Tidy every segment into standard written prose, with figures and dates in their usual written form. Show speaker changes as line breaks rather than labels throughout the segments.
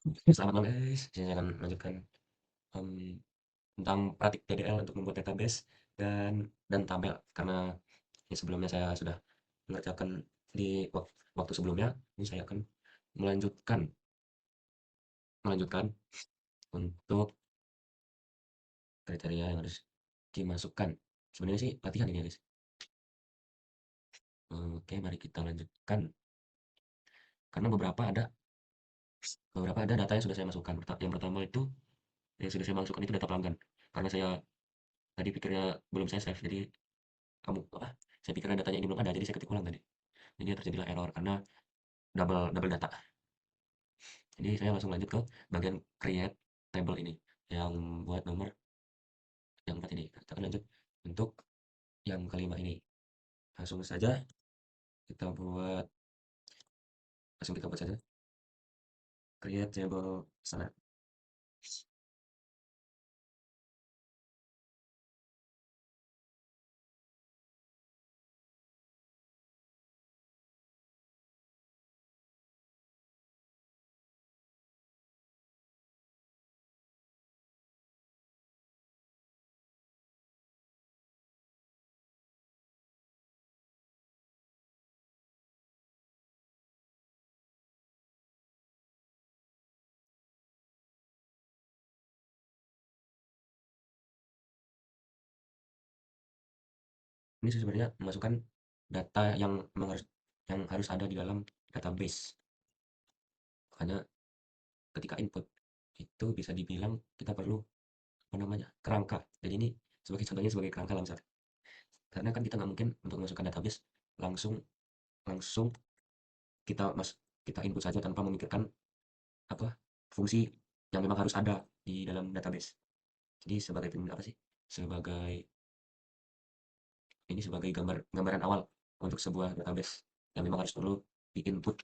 Selamat malam guys, saya akan melanjutkan em, tentang praktik TDL untuk membuat database dan tabel karena ini sebelumnya saya sudah mengerjakan di waktu sebelumnya. Ini saya akan melanjutkan melanjutkan untuk kriteria yang harus dimasukkan. Sebenarnya sih latihan ini ya guys. Oke, mari kita lanjutkan karena beberapa ada data yang sudah saya masukkan. Yang pertama itu yang sudah saya masukkan itu data pelanggan karena saya tadi pikirnya belum saya save, jadi kamu apa, saya pikirnya datanya ini belum ada, jadi saya ketik ulang tadi. Jadi terjadilah error karena double double data. Jadi saya langsung lanjut ke bagian create table ini yang buat nomor yang 4 ini. Kita akan lanjut untuk yang kelima ini. Langsung saja kita buat langsung kita buat saja create table sana. Ini sebenarnya memasukkan data yang harus ada di dalam database. Makanya ketika input itu bisa dibilang kita perlu apa namanya, kerangka. Jadi ini sebagai contohnya sebagai kerangka langsat. Karena kan kita nggak mungkin untuk memasukkan database langsung langsung kita kita input saja tanpa memikirkan apa fungsi yang memang harus ada di dalam database. Jadi sebagai apa sih? Sebagai ini sebagai gambaran awal untuk sebuah database yang memang harus perlu di input.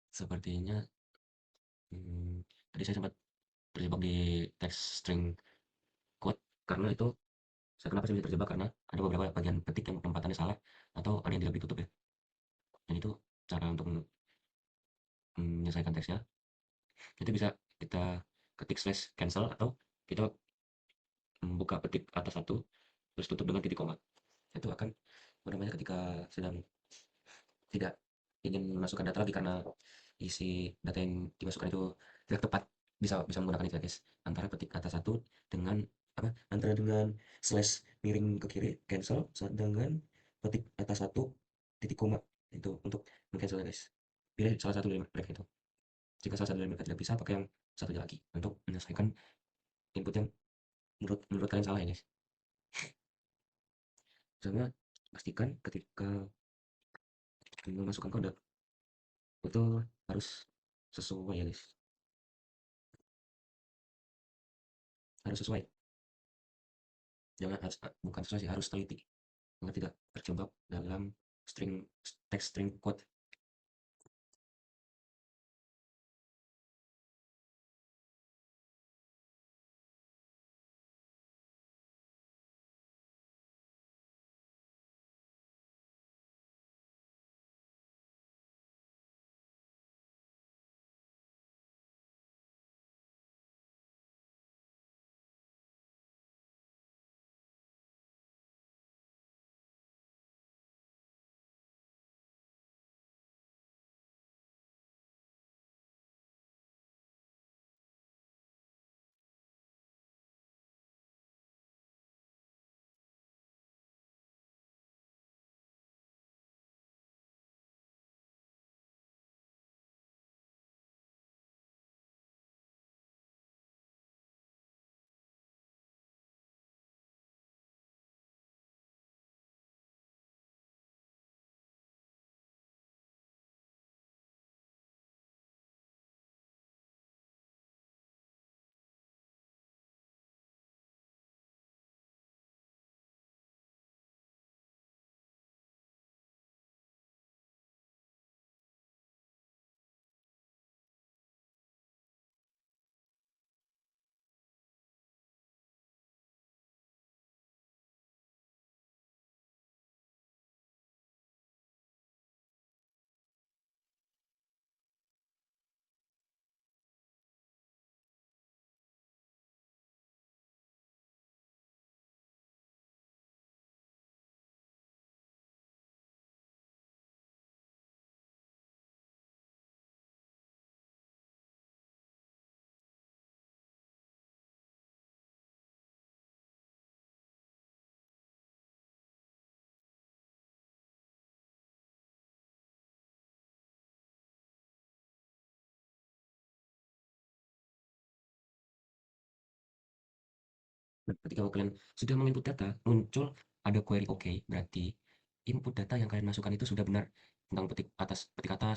Sepertinya, tadi saya sempat terjebak di teks string quote karena itu kenapa saya bisa terjebak karena ada beberapa bagian ketik yang penempatannya salah atau ada yang tidak ditutup ya. Dan itu cara untuk menyelesaikan teksnya itu bisa kita ketik slash cancel atau kita buka petik atas satu terus tutup dengan titik koma. Itu akan apa namanya ketika sedang tidak ingin memasukkan data lagi karena isi data yang dimasukkan itu tidak tepat, bisa bisa menggunakan itu ya guys, antara petik kata satu dengan apa antara dengan slash miring ke kiri cancel dengan petik kata satu titik koma itu untuk mengcancel ya guys. Pilih salah satu dari mereka itu. Jika salah satu dari mereka tidak bisa, pakai yang satunya lagi untuk menyelesaikan input yang menurut menurut kalian salah ya guys. Sama pastikan ketika memasukkan kode itu harus sesuai ya guys, harus sesuai, jangan harus bukan sesuai sih, harus teliti agar tidak terjebak dalam string teks string quote. Nah, ketika kalian sudah menginput data muncul ada query oke, berarti input data yang kalian masukkan itu sudah benar tentang petik atas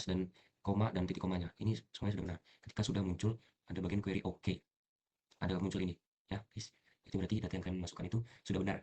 dan koma dan titik komanya ini semuanya sudah benar. Ketika sudah muncul ada bagian query oke, ada muncul ini ya guys, itu berarti data yang kalian masukkan itu sudah benar.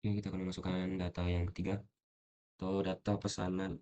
Oke, kita akan memasukkan data yang ketiga atau data pesanan.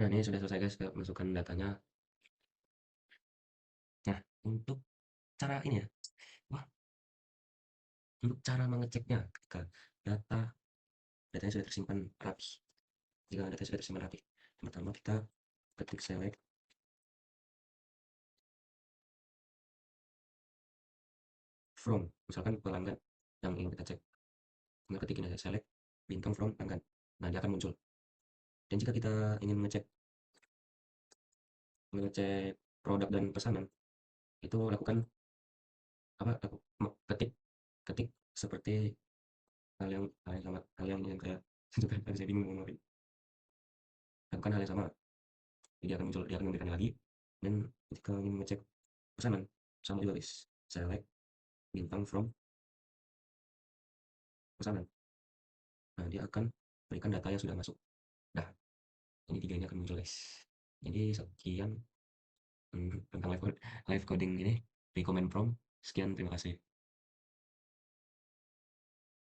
Nah, ini sudah selesai guys, kita masukkan datanya. Nah, untuk cara ini ya, wah, untuk cara mengeceknya ketika data datanya sudah tersimpan rapi. Jika data sudah tersimpan rapi, pertama kita ketik select from, misalkan pelanggan yang ingin kita cek, tinggal ketikin aja select bintang from pelanggan. Nah, dia akan muncul. Dan jika kita ingin ngecek produk dan pesanan, itu lakukan apa? Ketik ketik seperti hal yang kayak juga saya bingung mau ngapain. Lakukan hal yang sama, dia akan memberikannya lagi. Dan ketika ingin mengecek pesanan, sama juga guys, select bintang from pesanan. Nah, dia akan berikan data yang sudah masuk. Nah, ini tiga ini akan muncul guys. Jadi sekian tentang live coding ini, recommend from. Sekian, terima kasih.